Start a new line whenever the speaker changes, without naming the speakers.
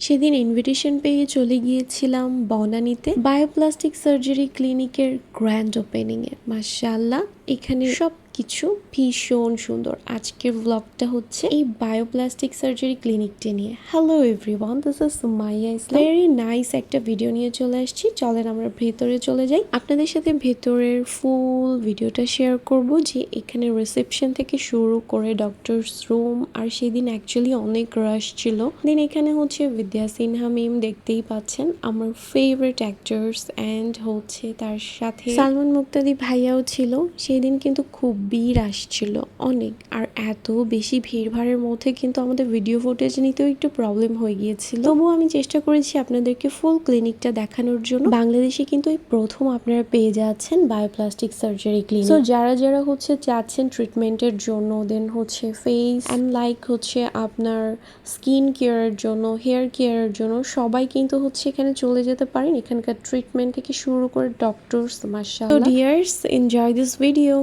সেদিন ইনভিটেশন পেয়ে চলে গিয়েছিলাম বনানীতে বায়োপ্লাস্টিক সার্জারি ক্লিনিকের গ্র্যান্ড ওপেনিং এ। মাশাআল্লাহ, এখানে সবকিছু ভীষণ সুন্দর। আজকের ব্লগটা হচ্ছে এই বায়োপ্লাস্টিক সার্জারি ক্লিনিকটা নিয়ে। Hello everyone, this is Sumaiya Islam. Very nice একটা ভিডিও নিয়ে চলে আসছি। চলেন আমরা ভেতরে চলে যাই, আপনাদের সাথে ভেতরের ফুল ভিডিওটা শেয়ার করব, যে এখানে রিসেপশন থেকে শুরু করে ডক্টরস রুম। আর সেদিন অ্যাকচুয়ালি অনেক রাশ ছিল। দেন এখানে হচ্ছে বিদ্যা সিনহা মিম, দেখতেই পাচ্ছেন আমার ফেভারিট অ্যাক্টরস, অ্যান্ড হচ্ছে তার সাথে সালমান মুক্তাদি ভাইয়াও ছিল। সেদিন কিন্তু খুবই রাশ ছিল অনেক, আর এত বেশি ভিড়ভাড়ের মধ্যে কিন্তু আমাদের ভিডিও ফুটেজ নিতেও একটু প্রবলেম হয়ে গিয়েছিল। তবুও আমি চেষ্টা করেছি আপনাদেরকে ফুল ক্লিনিকটা দেখানোর জন্য। বাংলাদেশে কিন্তু এই প্রথম আপনারা পেয়ে যাচ্ছেন বায়োপ্লাস্টিক সার্জারি ক্লিনিক। তো যারা যারা হচ্ছে যাচ্ছেন ট্রিটমেন্টের জন্য, দেন হচ্ছে ফেস অ্যান্ড লাইক হচ্ছে আপনার স্কিন কেয়ারের জন্য, হেয়ার কেয়ারের জন্য, সবাই কিন্তু হচ্ছে এখানে চলে যেতে পারেন। এখানকার ট্রিটমেন্ট থেকে শুরু করে ডক্টরস, মাশাআল্লাহ। So dears, enjoy this video.